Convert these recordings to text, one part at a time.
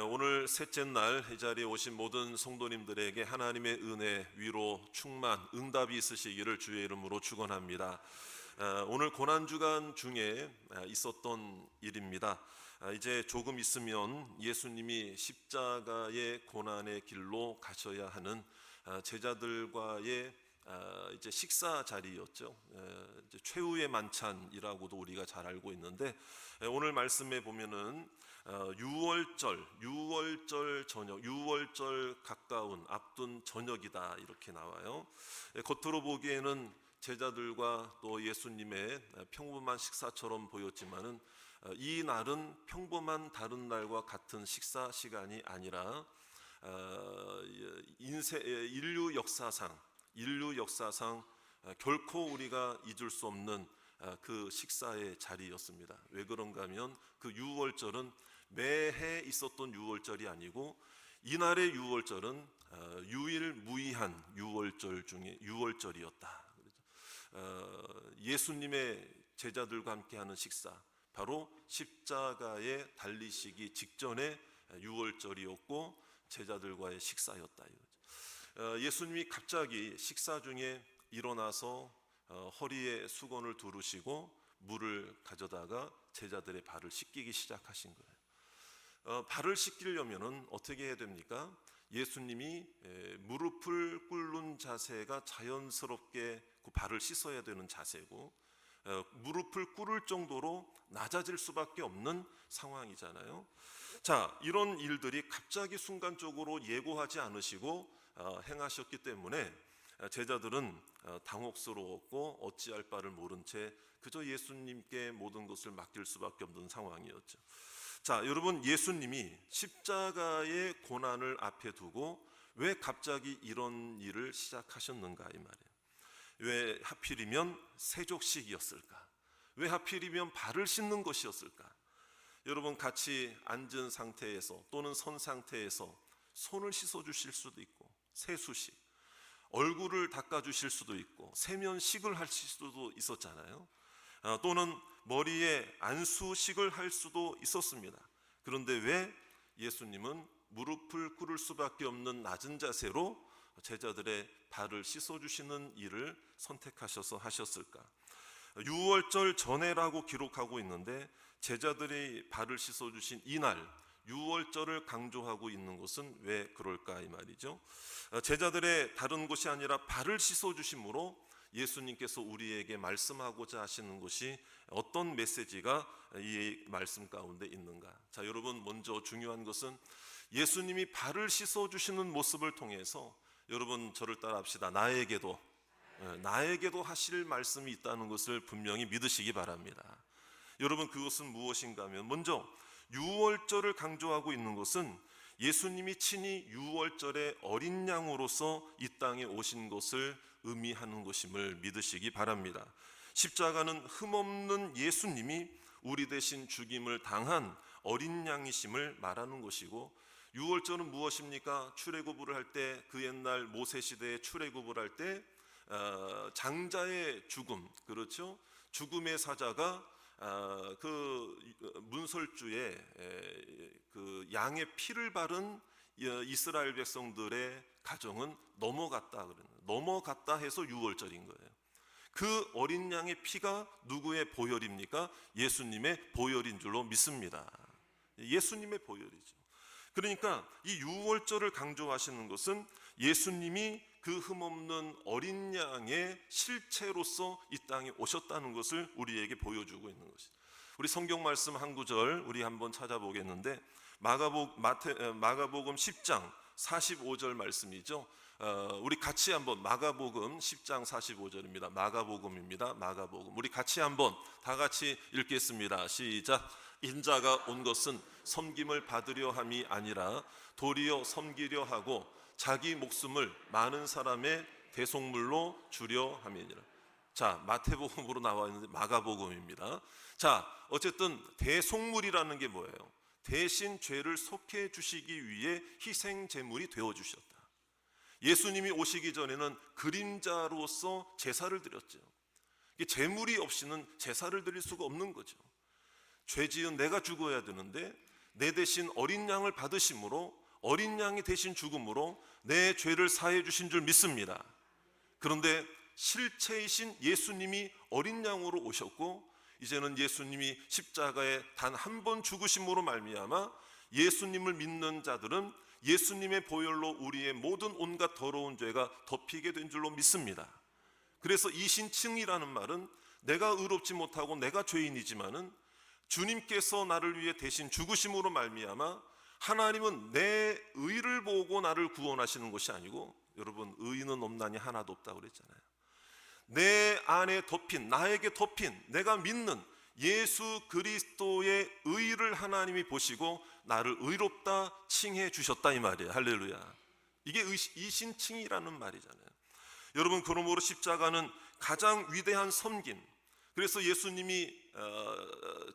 오늘 셋째 날 이 자리에 오신 모든 성도님들에게 하나님의 은혜, 위로, 충만, 응답이 있으시기를 주의 이름으로 축원합니다. 오늘 고난주간 중에 있었던 일입니다. 이제 조금 있으면 예수님이 십자가의 고난의 길로 가셔야 하는 제자들과의 이제 식사 자리였죠. 이제 최후의 만찬이라고도 우리가 잘 알고 있는데, 오늘 말씀에 보면은 유월절 저녁, 유월절 가까운 앞둔 저녁이다 이렇게 나와요. 겉으로 보기에는 제자들과 또 예수님의 평범한 식사처럼 보였지만은 이 날은 평범한 다른 날과 같은 식사 시간이 아니라 인류 역사상 결코 우리가 잊을 수 없는 그 식사의 자리였습니다. 왜 그런가 하면 그 유월절은 매해 있었던 유월절이 아니고 이날의 유월절은 유일무이한 유월절 중에 유월절이었다. 예수님의 제자들과 함께하는 식사, 바로 십자가에 달리시기 직전의 유월절이었고 제자들과의 식사였다. 예수님이 갑자기 식사 중에 일어나서 허리에 수건을 두르시고 물을 가져다가 제자들의 발을 씻기기 시작하신 거예요. 발을 씻기려면 어떻게 해야 됩니까? 예수님이 무릎을 꿇는 자세가 자연스럽게 그 발을 씻어야 되는 자세고, 무릎을 꿇을 정도로 낮아질 수밖에 없는 상황이잖아요. 자, 이런 일들이 갑자기 순간적으로 예고하지 않으시고 행하셨기 때문에 제자들은 당혹스러웠고 어찌할 바를 모른 채 그저 예수님께 모든 것을 맡길 수밖에 없는 상황이었죠. 자, 여러분, 예수님이 십자가의 고난을 앞에 두고 왜 갑자기 이런 일을 시작하셨는가 이 말이에요. 왜 하필이면 세족식이었을까? 왜 하필이면 발을 씻는 것이었을까? 여러분, 같이 앉은 상태에서 또는 선 상태에서 손을 씻어 주실 수도 있고, 세수식, 얼굴을 닦아 주실 수도 있고, 세면식을 하실 수도 있었잖아요. 또는 머리에 안수식을 할 수도 있었습니다. 그런데 왜 예수님은 무릎을 꿇을 수밖에 없는 낮은 자세로 제자들의 발을 씻어주시는 일을 선택하셔서 하셨을까? 유월절 전에라고 기록하고 있는데 제자들이 발을 씻어주신 이날 유월절을 강조하고 있는 것은 왜 그럴까 이 말이죠. 제자들의 다른 곳이 아니라 발을 씻어주심으로 예수님께서 우리에게 말씀하고자 하시는 것이 어떤 메시지가 이 말씀 가운데 있는가? 자, 여러분, 먼저 중요한 것은 예수님이 발을 씻어주시는 모습을 통해서, 여러분 저를 따라합시다. 나에게도 하실 말씀이 있다는 것을 분명히 믿으시기 바랍니다. 여러분, 그것은 무엇인가 하면 먼저 유월절을 강조하고 있는 것은 예수님이 친히 유월절의 어린 양으로서 이 땅에 오신 것을 의미하는 것임을 믿으시기 바랍니다. 십자가는 흠없는 예수님이 우리 대신 죽임을 당한 어린 양이심을 말하는 것이고, 유월절은 무엇입니까? 출애굽을 할 때, 그 옛날 모세 시대에 출애굽을 할 때 장자의 죽음, 그렇죠? 죽음의 사자가 그 문설주에 그 양의 피를 바른 이스라엘 백성들의 가정은 넘어갔다 해서 유월절인 거예요. 그 어린 양의 피가 누구의 보혈입니까? 예수님의 보혈인 줄로 믿습니다. 예수님의 보혈이죠. 그러니까 이 유월절을 강조하시는 것은 예수님이 그 흠없는 어린 양의 실체로서 이 땅에 오셨다는 것을 우리에게 보여주고 있는 것이죠. 우리 성경 말씀 한 구절 우리 한번 찾아보겠는데, 마가복음 10장 45절 말씀이죠. 우리 같이 한번, 마가복음 10장 45절입니다. 마가복음입니다. 마가복음. 우리 같이 한번 다 같이 읽겠습니다. 시작. 인자가 온 것은 섬김을 받으려 함이 아니라 도리어 섬기려 하고 자기 목숨을 많은 사람의 대속물로 주려 함이니라. 자, 마태복음으로 나와 있는데 마가복음입니다. 자, 어쨌든 대속물이라는 게 뭐예요? 대신 죄를 속해 주시기 위해 희생 제물이 되어 주셨다. 예수님이 오시기 전에는 그림자로서 제사를 드렸죠. 제물이 없이는 제사를 드릴 수가 없는 거죠. 죄 지은 내가 죽어야 되는데 내 대신 어린 양을 받으심으로, 어린 양이 대신 죽음으로 내 죄를 사해 주신 줄 믿습니다. 그런데 실체이신 예수님이 어린 양으로 오셨고, 이제는 예수님이 십자가에 단 한 번 죽으심으로 말미암아 예수님을 믿는 자들은 예수님의 보혈로 우리의 모든 온갖 더러운 죄가 덮이게 된 줄로 믿습니다. 그래서 이신칭이라는 말은 내가 의롭지 못하고 내가 죄인이지만은 주님께서 나를 위해 대신 죽으심으로 말미암아 하나님은 내 의를 보고 나를 구원하시는 것이 아니고, 여러분, 의인은 없나니 하나도 없다고 그랬잖아요. 내 안에 덮인, 나에게 덮인, 내가 믿는 예수 그리스도의 의를 하나님이 보시고 나를 의롭다 칭해 주셨다, 이 말이에요. 할렐루야. 이게 이신칭이라는 말이잖아요. 여러분, 그러므로 십자가는 가장 위대한 섬김, 그래서 예수님이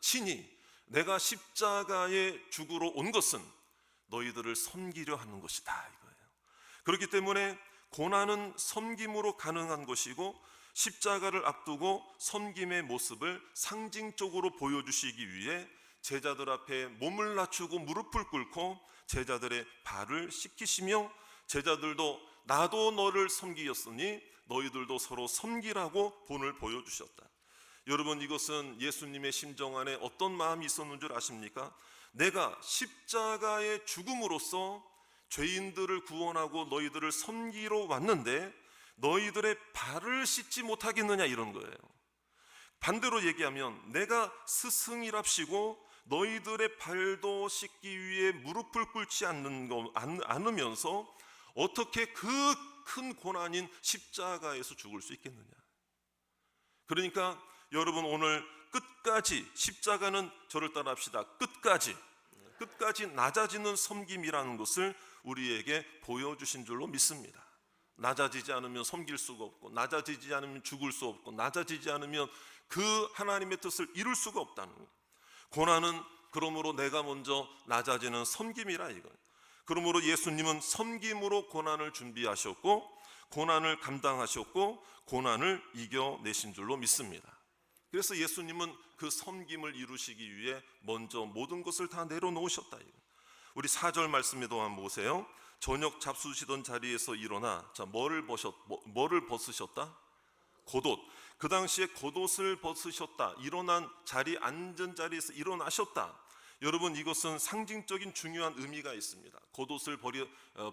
친히 내가 십자가에 죽으러 온 것은 너희들을 섬기려 하는 것이다, 이거예요. 그렇기 때문에 고난은 섬김으로 가능한 것이고, 십자가를 앞두고 섬김의 모습을 상징적으로 보여주시기 위해 제자들 앞에 몸을 낮추고 무릎을 꿇고 제자들의 발을 씻기시며, 제자들도 나도 너를 섬기었으니 너희들도 서로 섬기라고 본을 보여주셨다. 여러분, 이것은 예수님의 심정 안에 어떤 마음이 있었는 줄 아십니까? 내가 십자가의 죽음으로써 죄인들을 구원하고 너희들을 섬기러 왔는데 너희들의 발을 씻지 못하겠느냐, 이런 거예요. 반대로 얘기하면 내가 스승이랍시고 너희들의 발도 씻기 위해 무릎을 꿇지 않으면서 어떻게 그 큰 고난인 십자가에서 죽을 수 있겠느냐. 그러니까 여러분, 오늘 끝까지 십자가는, 저를 따라합시다, 끝까지 낮아지는 섬김이라는 것을 우리에게 보여주신 줄로 믿습니다. 낮아지지 않으면 섬길 수가 없고, 낮아지지 않으면 죽을 수 없고, 낮아지지 않으면 그 하나님의 뜻을 이룰 수가 없다는 것. 고난은 그러므로 내가 먼저 낮아지는 섬김이라, 이거예요. 그러므로 예수님은 섬김으로 고난을 준비하셨고, 고난을 감당하셨고, 고난을 이겨내신 줄로 믿습니다. 그래서 예수님은 그 섬김을 이루시기 위해 먼저 모든 것을 다 내려놓으셨다. 우리 4절 말씀에도 한번 보세요. 저녁 잡수시던 자리에서 일어나, 자, 뭐를 벗으셨다? 겉옷. 그 당시에 겉옷을 벗으셨다. 일어난 자리, 앉은 자리에서 일어나셨다. 여러분, 이것은 상징적인 중요한 의미가 있습니다. 겉옷을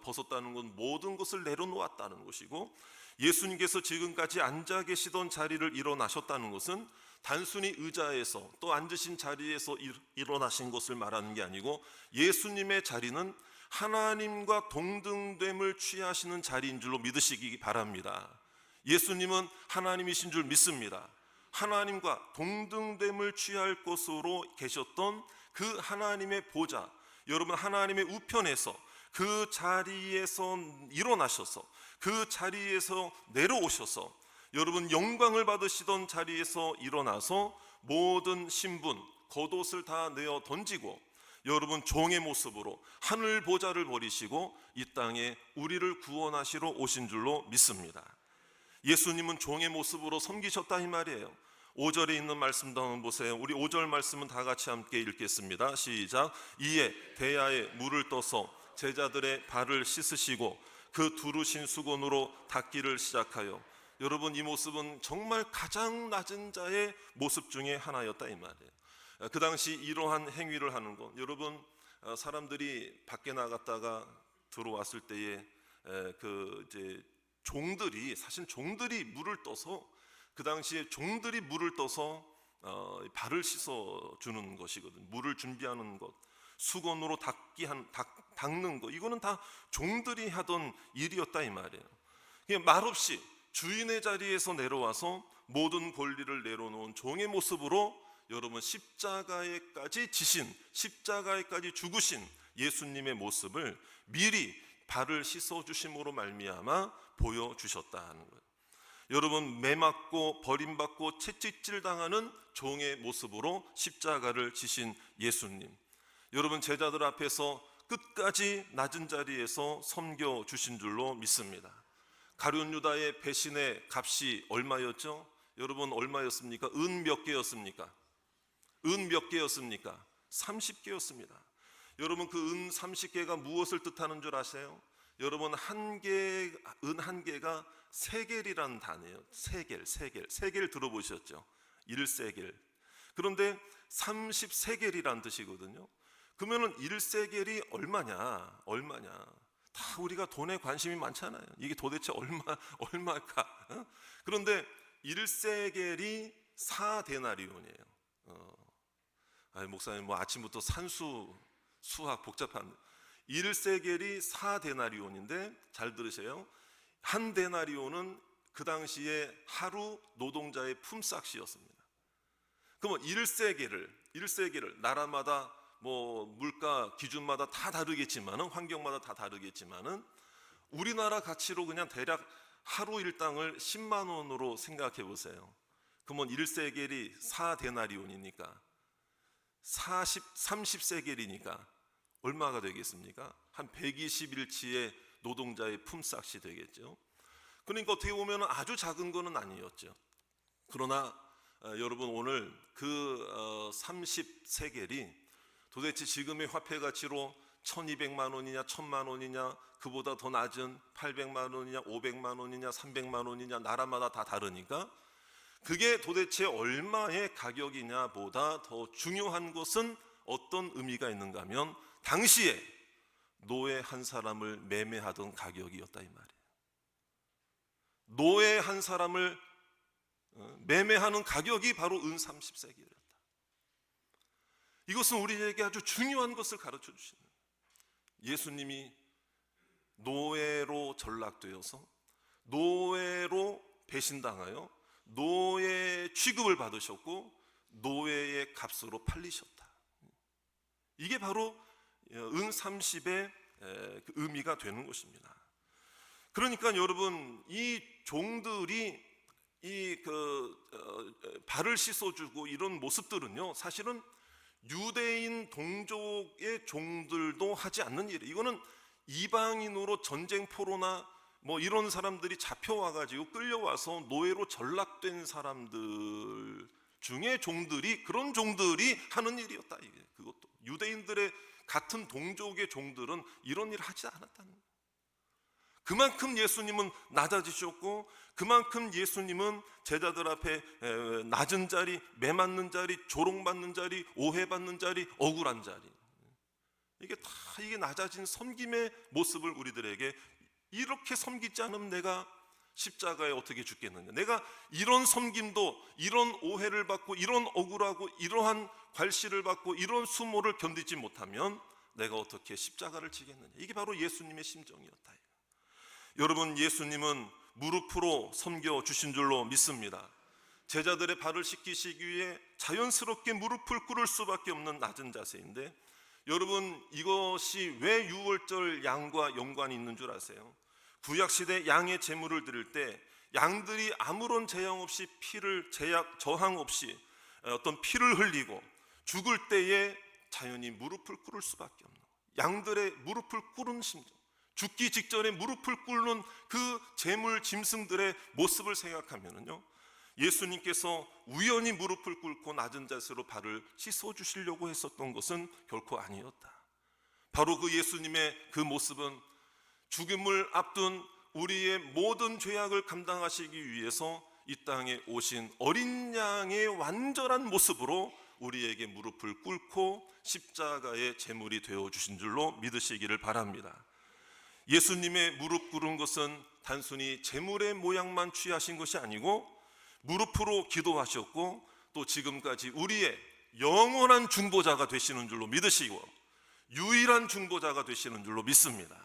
벗었다는 건 모든 것을 내려놓았다는 것이고, 예수님께서 지금까지 앉아 계시던 자리를 일어나셨다는 것은 단순히 의자에서 또 앉으신 자리에서 일어나신 것을 말하는 게 아니고, 예수님의 자리는 하나님과 동등됨을 취하시는 자리인 줄로 믿으시기 바랍니다. 예수님은 하나님이신 줄 믿습니다. 하나님과 동등됨을 취할 것으로 계셨던 그 하나님의 보좌, 여러분, 하나님의 우편에서 그 자리에서 일어나셔서 그 자리에서 내려오셔서 여러분, 영광을 받으시던 자리에서 일어나서 모든 신분, 겉옷을 다 내어 던지고 여러분, 종의 모습으로 하늘 보좌를 버리시고 이 땅에 우리를 구원하시러 오신 줄로 믿습니다. 예수님은 종의 모습으로 섬기셨다, 이 말이에요. 5절에 있는 말씀도 한번 보세요. 우리 5절 말씀은 다 같이 함께 읽겠습니다. 시작. 이에 대야에 물을 떠서 제자들의 발을 씻으시고 그 두르신 수건으로 닦기를 시작하여, 여러분, 이 모습은 정말 가장 낮은 자의 모습 중에 하나였다, 이 말이에요. 그 당시 이러한 행위를 하는 것, 여러분, 사람들이 밖에 나갔다가 들어왔을 때에 이제 종들이 물을 떠서, 그 당시에 종들이 물을 떠서 발을 씻어 주는 것이거든. 물을 준비하는 것, 수건으로 닦는 것, 이거는 다 종들이 하던 일이었다, 이 말이에요. 말없이 주인의 자리에서 내려와서 모든 권리를 내려놓은 종의 모습으로 여러분, 십자가에까지 죽으신 예수님의 모습을 미리 발을 씻어 주심으로 말미암아 보여주셨다는 거예요. 여러분, 매맞고 버림받고 채찍질 당하는 종의 모습으로 십자가를 지신 예수님, 여러분, 제자들 앞에서 끝까지 낮은 자리에서 섬겨 주신 줄로 믿습니다. 가룟 유다의 배신의 값이 얼마였죠? 여러분, 얼마였습니까? 은 몇 개였습니까? 30개였습니다. 여러분 그 은 30개가 무엇을 뜻하는 줄 아세요? 여러분 은 한 개가 세겔이라는 단어예요. 세겔 들어보셨죠? 1세겔. 그런데 30세겔이라는 뜻이거든요. 그러면은 1세겔이 얼마냐? 다 우리가 돈에 관심이 많잖아요. 이게 도대체 얼마일까? 그런데 1세겔이 4데나리온이에요. 목사님 아침부터 수학 복잡한 1세겔이 4데나리온인데 잘 들으세요. 한 데나리온은 그 당시에 하루 노동자의 품삯이었습니다. 그러면 1세겔을 나라마다 물가 기준마다 다 다르겠지만은, 환경마다 다 다르겠지만은, 우리나라 가치로 그냥 대략 하루 일당을 10만 원으로 생각해 보세요. 그러면 1세겔이 4데나리온이니까 30세겔이니까 얼마가 되겠습니까? 한 120일치의 노동자의 품삯이 되겠죠. 그러니까 어떻게 보면 아주 작은 거는 아니었죠. 그러나 여러분 오늘 그 30세겔이 도대체 지금의 화폐 가치로 1200만 원이냐 1000만 원이냐, 그보다 더 낮은 800만 원이냐 500만 원이냐 300만 원이냐, 나라마다 다 다르니까 그게 도대체 얼마의 가격이냐 보다 더 중요한 것은 어떤 의미가 있는가 하면, 당시에 노예 한 사람을 매매하던 가격이었다 이 말이에요. 노예 한 사람을 매매하는 가격이 바로 은 30세겔이었다. 이것은 우리에게 아주 중요한 것을 가르쳐 주시는, 예수님이 노예로 전락되어서 노예로 배신당하여 노예 취급을 받으셨고 노예의 값으로 팔리셨다. 이게 바로 은 30의 의미가 되는 것입니다. 그러니까 여러분, 이 종들이 발을 씻어주고 이런 모습들은요, 사실은 유대인 동족의 종들도 하지 않는 일이에요. 이거는 이방인으로 전쟁포로나 이런 사람들이 잡혀와가지고 끌려와서 노예로 전락된 사람들 중에 그런 종들이 하는 일이었다. 이게 그것도 유대인들의 같은 동족의 종들은 이런 일을 하지 않았다는 거예요. 그만큼 예수님은 낮아지셨고, 그만큼 예수님은 제자들 앞에 낮은 자리, 매맞는 자리, 조롱받는 자리, 오해받는 자리, 억울한 자리, 이게 낮아진 섬김의 모습을 우리들에게, 이렇게 섬기지 않으면 내가 십자가에 어떻게 죽겠느냐, 내가 이런 섬김도, 이런 오해를 받고, 이런 억울하고, 이러한 괄시를 받고, 이런 수모를 견디지 못하면 내가 어떻게 십자가를 지겠느냐. 이게 바로 예수님의 심정이었다. 여러분, 예수님은 무릎으로 섬겨 주신 줄로 믿습니다. 제자들의 발을 씻기시기 위해 자연스럽게 무릎을 꿇을 수밖에 없는 낮은 자세인데, 여러분, 이것이 왜 유월절 양과 연관이 있는 줄 아세요? 구약시대 양의 제물을 드릴 때 양들이 아무런 제약 없이 저항 없이 어떤 피를 흘리고 죽을 때에 자연히 무릎을 꿇을 수밖에 없는, 양들의 무릎을 꿇은 심정, 죽기 직전에 무릎을 꿇는 그 제물 짐승들의 모습을 생각하면요, 예수님께서 우연히 무릎을 꿇고 낮은 자세로 발을 씻어 주시려고 했었던 것은 결코 아니었다. 바로 그 예수님의 그 모습은 죽음을 앞둔 우리의 모든 죄악을 감당하시기 위해서 이 땅에 오신 어린 양의 완전한 모습으로 우리에게 무릎을 꿇고 십자가의 제물이 되어 주신 줄로 믿으시기를 바랍니다. 예수님의 무릎 꿇은 것은 단순히 제물의 모양만 취하신 것이 아니고 무릎으로 기도하셨고, 또 지금까지 우리의 영원한 중보자가 되시는 줄로 믿으시고 유일한 중보자가 되시는 줄로 믿습니다.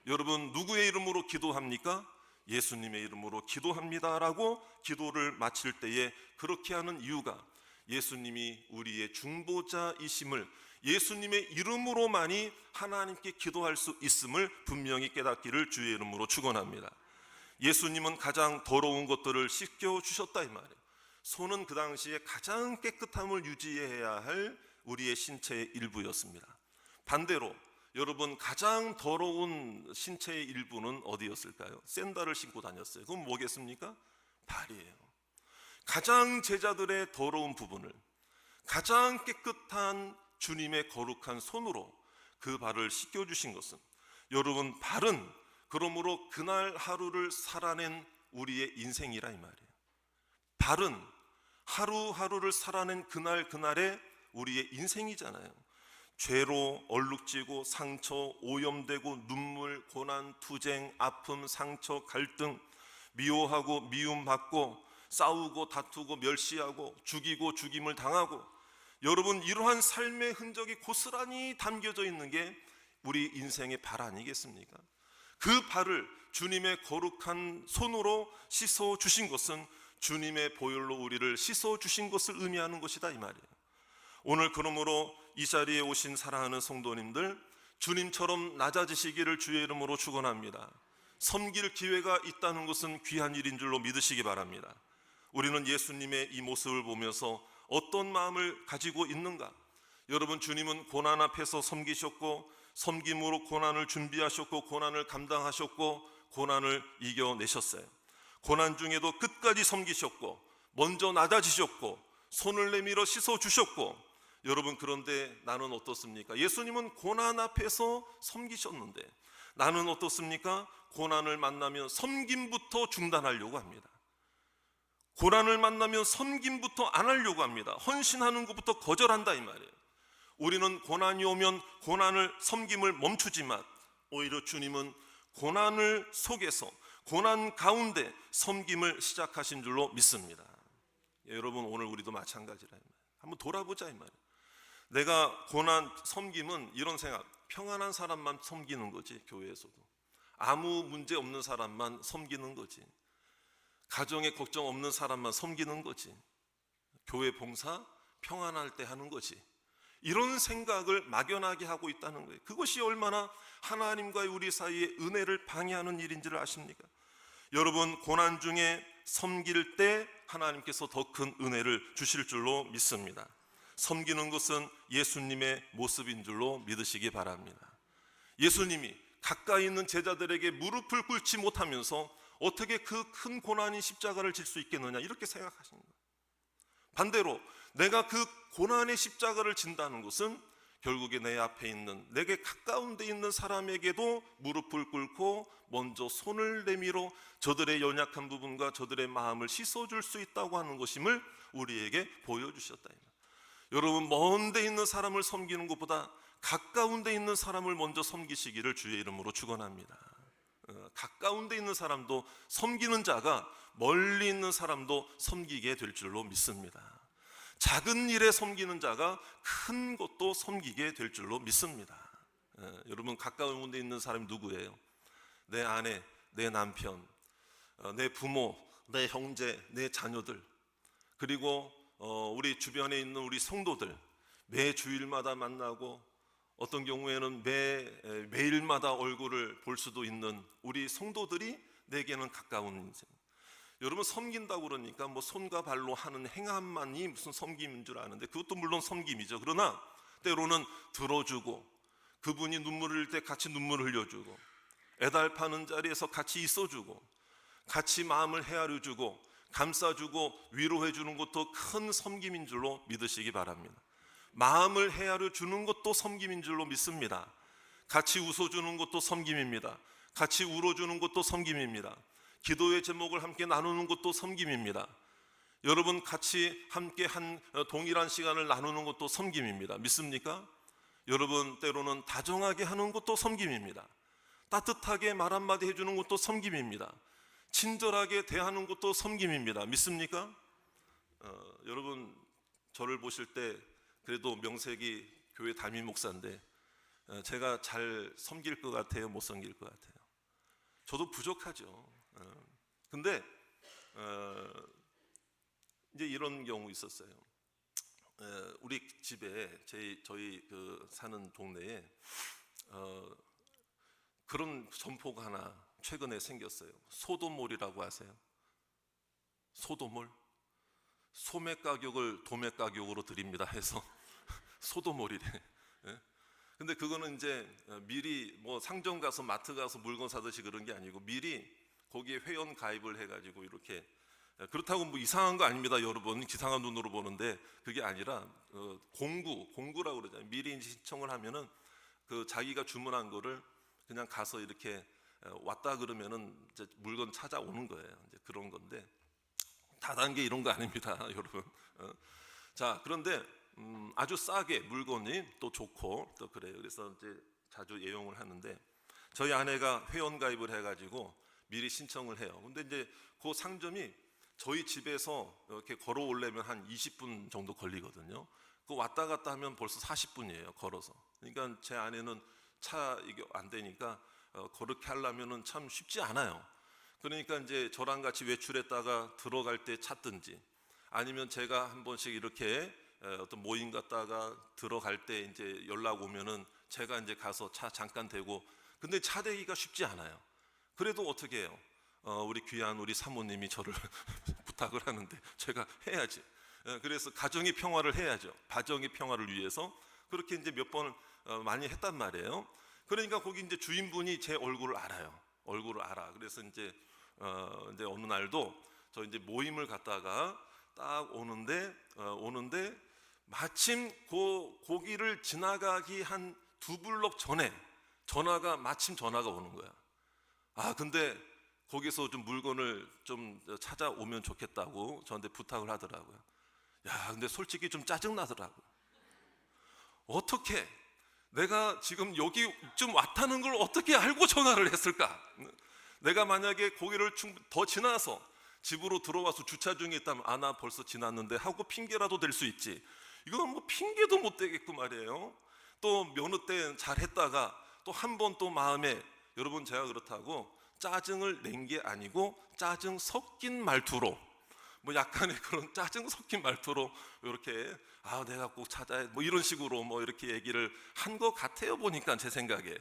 여러분, 누구의 이름으로 기도합니까? 예수님의 이름으로 기도합니다라고 기도를 마칠 때에 그렇게 하는 이유가, 예수님이 우리의 중보자이심을, 예수님의 이름으로만이 하나님께 기도할 수 있음을 분명히 깨닫기를 주의 이름으로 축원합니다. 예수님은 가장 더러운 것들을 씻겨 주셨다 이 말이에요. 손은 그 당시에 가장 깨끗함을 유지해야 할 우리의 신체의 일부였습니다. 반대로 여러분, 가장 더러운 신체의 일부는 어디였을까요? 샌들을 신고 다녔어요. 그럼 뭐겠습니까? 발이에요. 가장 제자들의 더러운 부분을 가장 깨끗한 주님의 거룩한 손으로 그 발을 씻겨주신 것은, 여러분, 발은 그러므로 그날 하루를 살아낸 우리의 인생이라 이 말이에요. 발은 하루하루를 살아낸 그날의 우리의 인생이잖아요. 죄로 얼룩지고 상처, 오염되고 눈물, 고난, 투쟁, 아픔, 상처, 갈등, 미워하고 미움받고 싸우고 다투고 멸시하고 죽이고 죽임을 당하고, 여러분, 이러한 삶의 흔적이 고스란히 담겨져 있는 게 우리 인생의 발 아니겠습니까? 그 발을 주님의 거룩한 손으로 씻어 주신 것은 주님의 보혈로 우리를 씻어 주신 것을 의미하는 것이다 이 말이에요. 오늘 그러므로 이 자리에 오신 사랑하는 성도님들, 주님처럼 낮아지시기를 주의 이름으로 축원합니다. 섬길 기회가 있다는 것은 귀한 일인 줄로 믿으시기 바랍니다. 우리는 예수님의 이 모습을 보면서 어떤 마음을 가지고 있는가? 여러분, 주님은 고난 앞에서 섬기셨고, 섬김으로 고난을 준비하셨고, 고난을 감당하셨고, 고난을 이겨내셨어요. 고난 중에도 끝까지 섬기셨고, 먼저 낮아지셨고, 손을 내밀어 씻어주셨고. 여러분, 그런데 나는 어떻습니까? 예수님은 고난 앞에서 섬기셨는데 나는 어떻습니까? 고난을 만나면 섬김부터 중단하려고 합니다. 고난을 만나면 섬김부터 안 하려고 합니다. 헌신하는 것부터 거절한다 이 말이에요. 우리는 고난이 오면 고난을, 섬김을 멈추지만 오히려 주님은 고난을 속에서, 고난 가운데 섬김을 시작하신 줄로 믿습니다. 여러분, 오늘 우리도 마찬가지라 이 말이에요. 한번 돌아보자 이 말이에요. 내가 고난, 섬김은 이런 생각, 평안한 사람만 섬기는 거지. 교회에서도 아무 문제 없는 사람만 섬기는 거지. 가정에 걱정 없는 사람만 섬기는 거지. 교회 봉사 평안할 때 하는 거지. 이런 생각을 막연하게 하고 있다는 거예요. 그것이 얼마나 하나님과의 우리 사이의 은혜를 방해하는 일인지를 아십니까? 여러분, 고난 중에 섬길 때 하나님께서 더 큰 은혜를 주실 줄로 믿습니다. 섬기는 것은 예수님의 모습인 줄로 믿으시기 바랍니다. 예수님이 가까이 있는 제자들에게 무릎을 꿇지 못하면서 어떻게 그 큰 고난인 십자가를 질 수 있겠느냐, 이렇게 생각하시는 거예요. 반대로 내가 그 고난의 십자가를 진다는 것은 결국에 내 앞에 있는, 내게 가까운 데 있는 사람에게도 무릎을 꿇고 먼저 손을 내밀어 저들의 연약한 부분과 저들의 마음을 씻어줄 수 있다고 하는 것임을 우리에게 보여주셨다. 여러분, 먼 데 있는 사람을 섬기는 것보다 가까운 데 있는 사람을 먼저 섬기시기를 주의 이름으로 축원합니다. 가까운 데 있는 사람도 섬기는 자가 멀리 있는 사람도 섬기게 될 줄로 믿습니다. 작은 일에 섬기는 자가 큰 것도 섬기게 될 줄로 믿습니다. 여러분, 가까운 데 있는 사람이 누구예요? 내 아내, 내 남편, 내 부모, 내 형제, 내 자녀들, 그리고 우리 주변에 있는 우리 성도들, 매 주일마다 만나고 어떤 경우에는 매일마다 얼굴을 볼 수도 있는 우리 성도들이 내게는 가까운 인생. 여러분, 섬긴다고 그러니까 뭐 손과 발로 하는 행함만이 무슨 섬김인 줄 아는데 그것도 물론 섬김이죠. 그러나 때로는 들어주고, 그분이 눈물을 흘릴 때 같이 눈물을 흘려주고, 애달파는 자리에서 같이 있어주고, 같이 마음을 헤아려주고, 감싸주고 위로해주는 것도 큰 섬김인 줄로 믿으시기 바랍니다. 마음을 헤아려 주는 것도 섬김인 줄로 믿습니다. 같이 웃어주는 것도 섬김입니다. 같이 울어주는 것도 섬김입니다. 기도의 제목을 함께 나누는 것도 섬김입니다. 여러분, 같이 함께 한 동일한 시간을 나누는 것도 섬김입니다. 믿습니까? 여러분, 때로는 다정하게 하는 것도 섬김입니다. 따뜻하게 말 한마디 해주는 것도 섬김입니다. 친절하게 대하는 것도 섬김입니다. 믿습니까? 여러분, 저를 보실 때 그래도 명색이 교회 담임 목사인데 제가 잘 섬길 것 같아요? 못 섬길 것 같아요? 저도 부족하죠. 근데 이제 이런 경우 있었어요. 우리 집에 저희 그 사는 동네에 그런 점포가 하나 최근에 생겼어요. 소도몰이라고 아세요? 소도몰? 소매 가격을 도매 가격으로 드립니다 해서 소도몰이래. 근데 그거는 이제 미리 뭐 상점 가서 마트 가서 물건 사듯이 그런 게 아니고 미리 거기에 회원 가입을 해가지고 이렇게, 그렇다고 뭐 이상한 거 아닙니다. 여러분, 이상한 눈으로 보는데 그게 아니라 공구라고 그러잖아요. 미리 신청을 하면은 그 자기가 주문한 거를 그냥 가서 이렇게 왔다 그러면은 이제 물건 찾아오는 거예요. 이제 그런 건데 다단계 이런 거 아닙니다, 여러분. 자, 그런데 아주 싸게 물건이 또 좋고 또 그래요. 그래서 이제 자주 애용을 하는데 저희 아내가 회원 가입을 해가지고 미리 신청을 해요. 근데 이제 그 상점이 저희 집에서 이렇게 걸어오려면 한 20분 정도 걸리거든요. 그 왔다 갔다 하면 벌써 40분이에요, 걸어서. 그러니까 제 아내는 차 이게 안 되니까 그렇게 하려면은 참 쉽지 않아요. 그러니까 이제 저랑 같이 외출했다가 들어갈 때 찾든지 아니면 제가 한 번씩 이렇게 어떤 모임 갔다가 들어갈 때 이제 연락 오면은 제가 이제 가서 차 잠깐 대고, 근데 차 대기가 쉽지 않아요. 그래도 어떻게 해요? 우리 귀한 우리 사모님이 저를 부탁을 하는데 제가 해야지. 그래서 가정의 평화를 해야죠. 가정의 평화를 위해서 그렇게 이제 몇 번 많이 했단 말이에요. 그러니까 거기 이제 주인분이 제 얼굴을 알아요. 얼굴을 알아. 그래서 이제 어느 날도 저 이제 모임을 갔다가 딱 오는데 마침 고기를 지나가기 한 2블럭 전에 마침 전화가 오는 거야. 아, 근데 거기서 좀 물건을 좀 찾아오면 좋겠다고 저한테 부탁을 하더라고요. 야, 근데 솔직히 좀 짜증나더라고. 어떻게 내가 지금 여기쯤 왔다는 걸 어떻게 알고 전화를 했을까? 내가 만약에 거기를 더 지나서 집으로 들어와서 주차 중에 있다면 아, 나 벌써 지났는데 하고 핑계라도 댈 수 있지. 이건 뭐 핑계도 못 대겠고 말이에요. 또 면허 때 잘했다가 또 한 번 또 마음에, 여러분 제가 그렇다고 짜증을 낸 게 아니고 짜증 섞인 말투로, 뭐 약간의 그런 짜증 섞인 말투로 이렇게 아, 내가 꼭 찾아야 뭐 이런 식으로 뭐 이렇게 얘기를 한 것 같아요. 보니까 제 생각에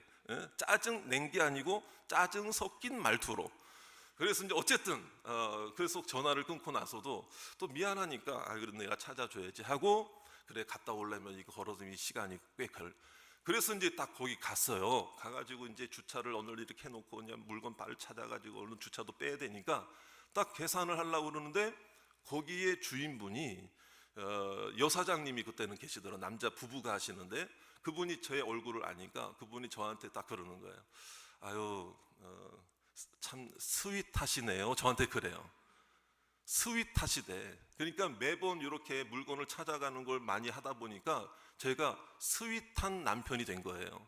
짜증 낸 게 아니고 짜증 섞인 말투로. 그래서 이제 어쨌든 그래서 전화를 끊고 나서도 또 미안하니까 아, 그래 내가 찾아줘야지 하고 그래 갔다 오려면 이거 걸어서 이 시간이 꽤 걸. 그래서 이제 딱 거기 갔어요. 가가지고 이제 주차를 오늘 이렇게 해놓고 그냥 물건 바를 찾아가지고 얼른 주차도 빼야 되니까 딱 계산을 하려고 그러는데 거기에 주인분이 여사장님이 그때는 계시더라고요. 남자 부부가 하시는데 그분이 저의 얼굴을 아니까 그분이 저한테 딱 그러는 거예요. 아유, 참 스윗하시네요. 저한테 그래요. 스윗하시대. 그러니까 매번 이렇게 물건을 찾아가는 걸 많이 하다 보니까 제가 스윗한 남편이 된 거예요.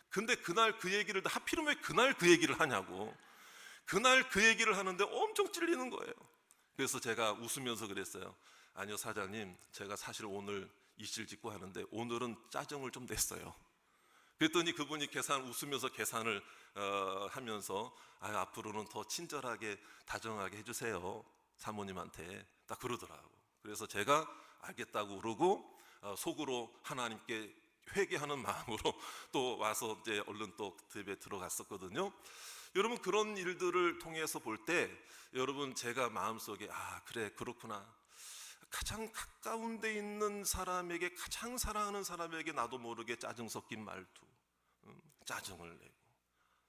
근데 그날 그 얘기를, 하필이면 왜 그날 그 얘기를 하냐고. 그날 그 얘기를 하는데 엄청 찔리는 거예요. 그래서 제가 웃으면서 그랬어요. 아니요 사장님, 제가 사실 오늘 이실 짓고 하는데 오늘은 짜증을 좀 냈어요. 그랬더니 그분이 웃으면서 계산을 하면서 아, 앞으로는 더 친절하게 다정하게 해주세요 사모님한테, 딱 그러더라고. 그래서 제가 알겠다고 그러고 속으로 하나님께 회개하는 마음으로 또 와서 이제 얼른 또 집에 들어갔었거든요. 여러분 그런 일들을 통해서 볼 때 여러분 제가 마음속에 아, 그래 그렇구나. 가장 가까운 데 있는 사람에게, 가장 사랑하는 사람에게 나도 모르게 짜증 섞인 말투, 짜증을 내고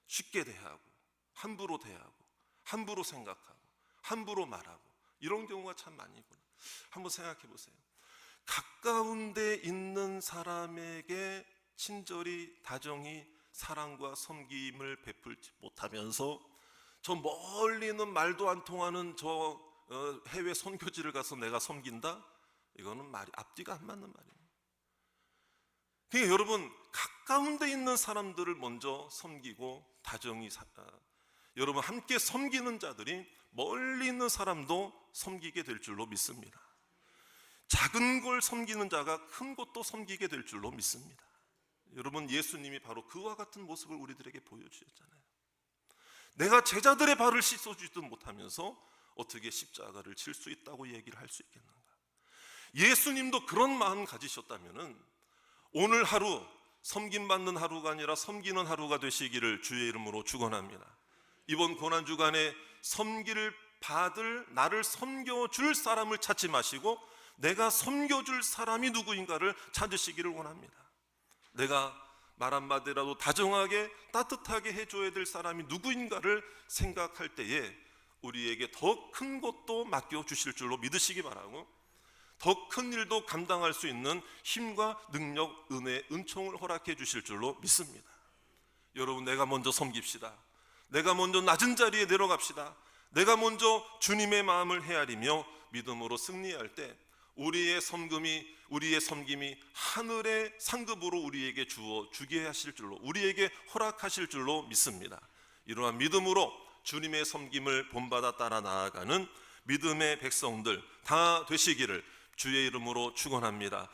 쉽게 대하고 함부로 대하고 함부로 생각하고 함부로 말하고 이런 경우가 참 많이 있구나. 한번 생각해 보세요. 가까운 데 있는 사람에게 친절히 다정히 사랑과 섬김을 베풀지 못하면서 저 멀리 있는 말도 안 통하는 저 해외 선교지를 가서 내가 섬긴다? 이거는 말이 앞뒤가 안 맞는 말이에요. 그러니까 여러분 가까운 데 있는 사람들을 먼저 섬기고 다정히 여러분 함께 섬기는 자들이 멀리 있는 사람도 섬기게 될 줄로 믿습니다. 작은 걸 섬기는 자가 큰 것도 섬기게 될 줄로 믿습니다. 여러분 예수님이 바로 그와 같은 모습을 우리들에게 보여주셨잖아요. 내가 제자들의 발을 씻어주지도 못하면서 어떻게 십자가를 질 수 있다고 얘기를 할 수 있겠는가? 예수님도 그런 마음 가지셨다면은 오늘 하루 섬김받는 하루가 아니라 섬기는 하루가 되시기를 주의 이름으로 축원합니다. 이번 고난주간에 섬기를 받을, 나를 섬겨줄 사람을 찾지 마시고 내가 섬겨줄 사람이 누구인가를 찾으시기를 원합니다. 내가 말 한마디라도 다정하게 따뜻하게 해줘야 될 사람이 누구인가를 생각할 때에 우리에게 더 큰 것도 맡겨주실 줄로 믿으시기 바라고, 더 큰 일도 감당할 수 있는 힘과 능력, 은혜, 은총을 허락해 주실 줄로 믿습니다. 여러분, 내가 먼저 섬깁시다. 내가 먼저 낮은 자리에 내려갑시다. 내가 먼저 주님의 마음을 헤아리며 믿음으로 승리할 때 우리의 섬김이 하늘의 상급으로 우리에게 주게 하실 줄로, 우리에게 허락하실 줄로 믿습니다. 이러한 믿음으로 주님의 섬김을 본받아 따라 나아가는 믿음의 백성들 다 되시기를 주의 이름으로 축원합니다.